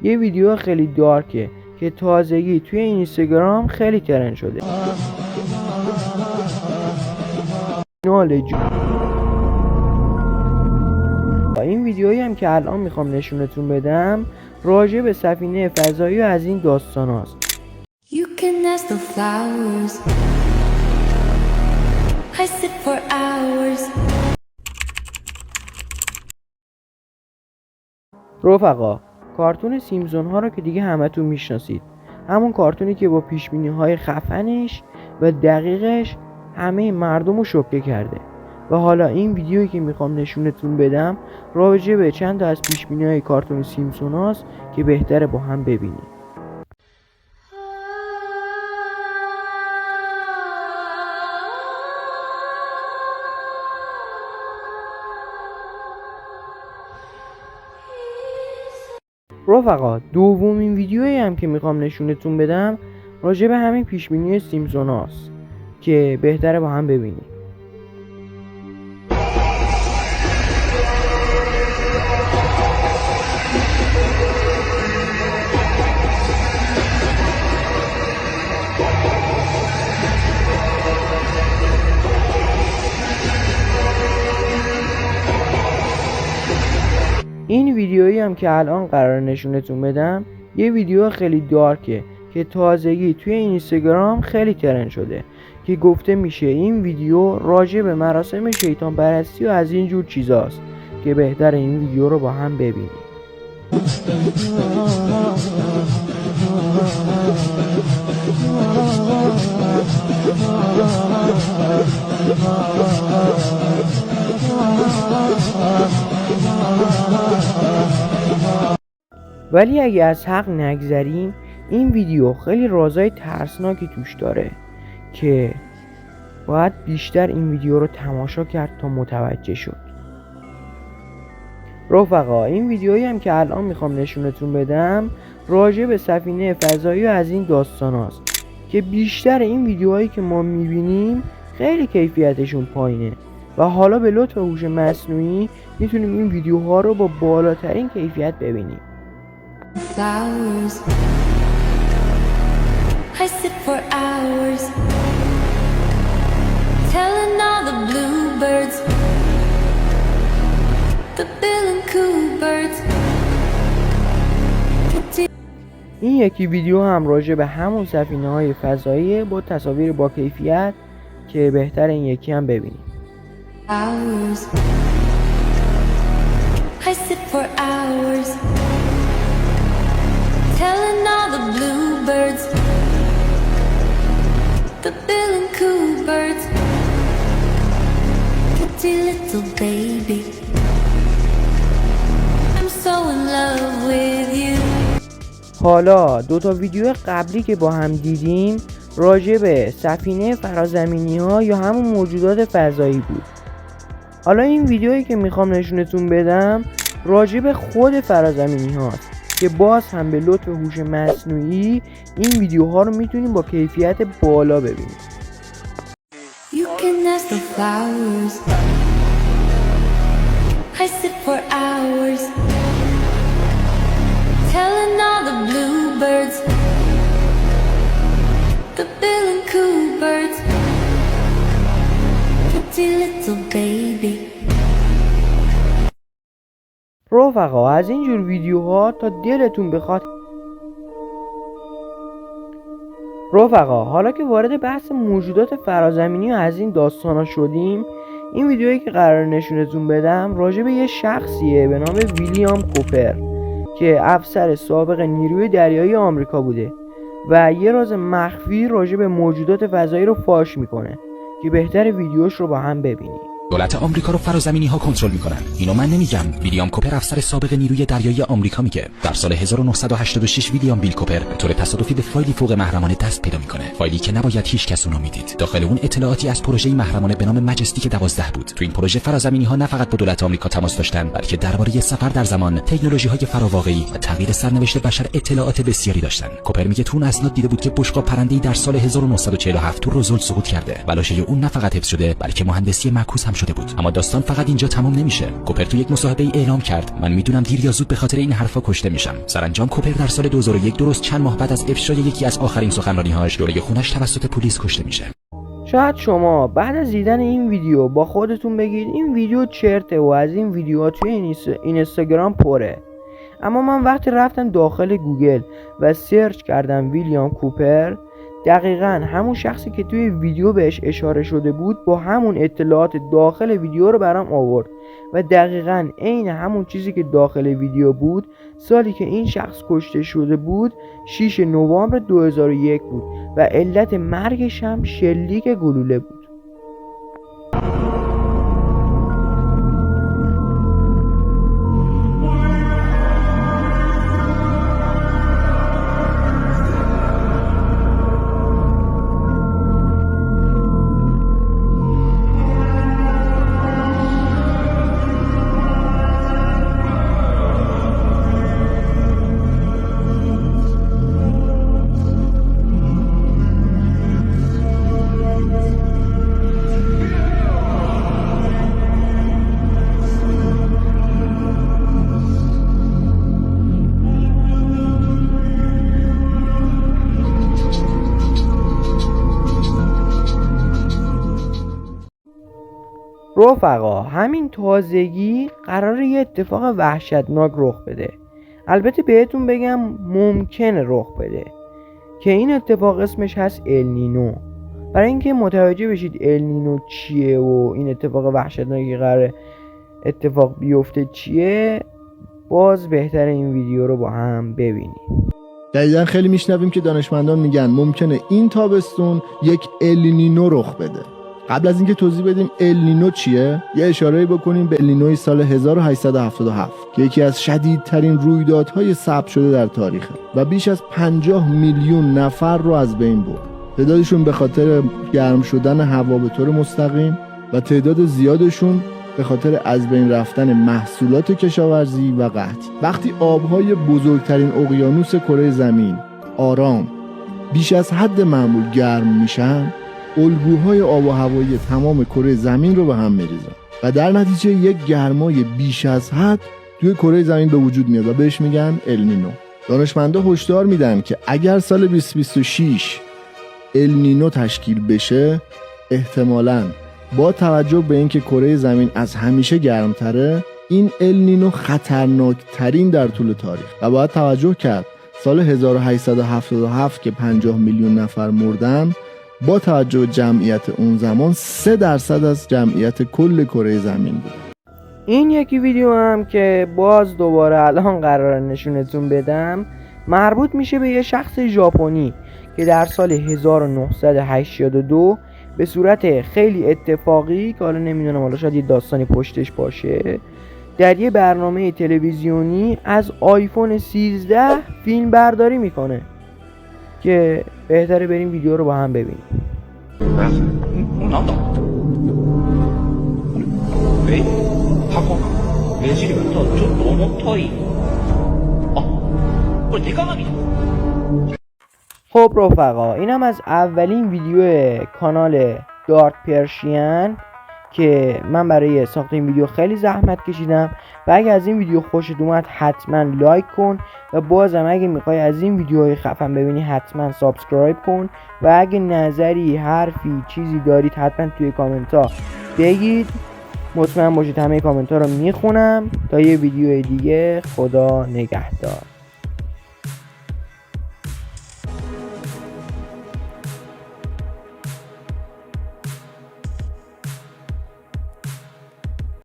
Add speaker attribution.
Speaker 1: یه ویدیو خیلی دارکه که تازگی توی اینستاگرام خیلی ترند شده. این ویدیویی هم که الان میخوام نشونتون بدم راجع به سفینه فضایی و از این داستان هاست. رفقا، کارتون سیمپسون ها رو که دیگه همتون میشناسید. همون کارتونی که با پیشبینی های خفنش و دقیقش همه مردم رو شوکه کرده. و حالا این ویدیویی که میخوام نشونتون بدم راجع به چند تا از پیشبینی های کارتون سیمپسون هاست که بهتره با هم ببینید. رفقا، دومین ویدیویی هم که میخوام نشونتون بدم راجع به همین پیشبینی سیمپسون هاست که بهتره با هم ببینید. این ویدیویی هم که الان قرار نشونتون بدم یه ویدیو خیلی دارکه که تازگی توی اینستاگرام خیلی ترند شده که گفته میشه این ویدیو راجع به مراسم شیطان پرستی و از این جور چیزاست که بهتره این ویدیو رو با هم ببینید. ولی اگه از حق نگذریم این ویدیو خیلی رازای ترسناکی توش داره که باید بیشتر این ویدیو رو تماشا کرد تا متوجه شد. رفقا، این ویدیویی هم که الان میخوام نشونتون بدم راجع به سفینه فضایی و از این داستان هاست که بیشتر این ویدیوهایی که ما میبینیم خیلی کیفیتشون پایینه و حالا به لطف هوش مصنوعی میتونیم این ویدیوها رو با بالاترین کیفیت ببینیم. Flowers. I sit for hours telling all the bluebirds, the bill and coo birds. این یکی ویدیو هم راجع به همون سفینه های فضایی با تصاویر با کیفیت که بهتر این یکی هم ببینیم. Hours. I sit for hours telling all the bluebirds, the bill and coo birds, pretty little baby, I'm so in love with you. حالا دوتا ویدیو قبلی که با هم دیدیم راجع به سفینه فرازمینی ها یا همون موجودات فضایی بود. حالا این ویدیویی که میخوام نشونتون بدم راجع به خود فرازمینی هاست که باز هم به لطف هوش مصنوعی این ویدیوها رو میتونیم با کیفیت بالا ببینیم. You can ask the flowers. I sit for hours telling all the bluebirds, the bill and coo birds, pretty little baby. رفقا، از اینجور ویدیوها تا دلتون بخواد. رفقا، حالا که وارد بحث موجودات فرازمینی و از این داستانا شدیم، این ویدیویی که قرار نشونتون بدم راجع به یه شخصیه به نام ویلیام کوپر که افسر سابق نیروی دریایی آمریکا بوده و یه راز مخفی راجع به موجودات فضایی رو فاش میکنه که بهتر ویدیوش رو با هم ببینیم.
Speaker 2: دولت آمریکا رو فرازمینی ها کنترل میکنن. اینو من نمیگم، ویلیام کوپر افسر سابق نیروی دریایی آمریکا میگه. در سال 1986 ویلیام بیل کوپر به طور تصادفی به فایلی فوق محرمانه دست پیدا میکنه. فایلی که نباید هیچ کس اونو میدید. داخل اون اطلاعاتی از پروژه محرمانه به نام مجستیک 12 بود. تو این پروژه فرازمینی ها نه فقط با دولت آمریکا تماس داشتن، بلکه درباره سفر در زمان، تکنولوژی های فراواقعی و تغییر سرنوشت بشر اطلاعات بسیاری داشتن. کوپر میگه تو اون اسناد دیده بود که بشقاب پرنده‌ای در سال 1947 تو روزولت سقوط کرده. و لاشه اون نه فقط حفظ شده، بلکه مهندسی معکوس هم شده بود. اما داستان فقط اینجا تمام نمیشه. کوپر تو یک مصاحبه ای اعلام کرد من میدونم دیر یا زود به خاطر این حرفا کشته میشم. سرانجام کوپر در سال 2001 درست چند ماه بعد از افشای یکی از آخرین سخنرانی‌هاش جلوی خونش توسط پلیس کشته میشه.
Speaker 1: شاید شما بعد از دیدن این ویدیو با خودتون بگید این ویدیو چرته و از این ویدیوها توی اینستاگرام پره. اما من وقتی رفتم داخل گوگل و سرچ کردم ویلیام کوپر، دقیقاً همون شخصی که توی ویدیو بهش اشاره شده بود با همون اطلاعات داخل ویدیو رو برام آورد و دقیقاً عین همون چیزی که داخل ویدیو بود سالی که این شخص کشته شده بود 6 نوامبر 2001 بود و علت مرگش هم شلیک گلوله بود. رفقا همین تازگی قراره یه اتفاق وحشتناک رخ بده. البته بهتون بگم ممکنه رخ بده که این اتفاق اسمش هست النینو. برای اینکه متوجه بشید النینو چیه و این اتفاق وحشتناکی قراره اتفاق بیفته چیه، باز بهتره این ویدیو رو با هم ببینیم.
Speaker 3: دقیقا خیلی میشنویم که دانشمندان میگن ممکنه این تابستون یک النینو رخ بده. قبل از اینکه توضیح بدیم النینو چیه، یه اشاره بکنیم به النینوی سال 1877 که یکی از شدیدترین رویدادهای ثبت شده در تاریخ و بیش از 50 میلیون نفر رو از بین برد. تعدادشون به خاطر گرم شدن هوا به طور مستقیم و تعداد زیادشون به خاطر از بین رفتن محصولات کشاورزی و قحطی. وقتی آبهای بزرگترین اقیانوس کره زمین آرام بیش از حد معمول گرم میشن، الگوهای آب و هوایی تمام کره زمین رو به هم میریزن و در نتیجه یک گرمای بیش از حد توی کره زمین به وجود میاد و بهش میگن النینو. دانشمندا هشدار میدن که اگر سال 2026 النینو تشکیل بشه، احتمالاً با توجه به اینکه کره زمین از همیشه گرمتره، این النینو خطرناک ترین در طول تاریخ و باید توجه کرد سال 1877 که 50 میلیون نفر مردن، با توجه به جمعیت اون زمان 3% از جمعیت کل کره زمین بود.
Speaker 1: این یکی ویدیو هم که باز دوباره الان قراره نشونتون بدم مربوط میشه به یه شخص ژاپنی که در سال 1982 به صورت خیلی اتفاقی که حالا نمیدونم حالا شاید یه داستانی پشتش باشه در یه برنامه تلویزیونی از آیفون 13 فیلم برداری میکنه که بهتره بریم ویدیو رو با هم ببینیم. خب رفقا، اینم از اولین ویدیو کانال دارک پرشین که من برای ساخت این ویدیو خیلی زحمت کشیدم و اگه از این ویدیو خوشت اومد حتما لایک کن و بازم اگه میخوای از این ویدیوهای خفن ببینی حتما سابسکرایب کن و اگه نظری، حرفی، چیزی دارید حتما توی کامنت ها بگید. مطمئن باشید همه کامنت ها رو میخونم. تا یه ویدیو دیگه، خدا نگهدار.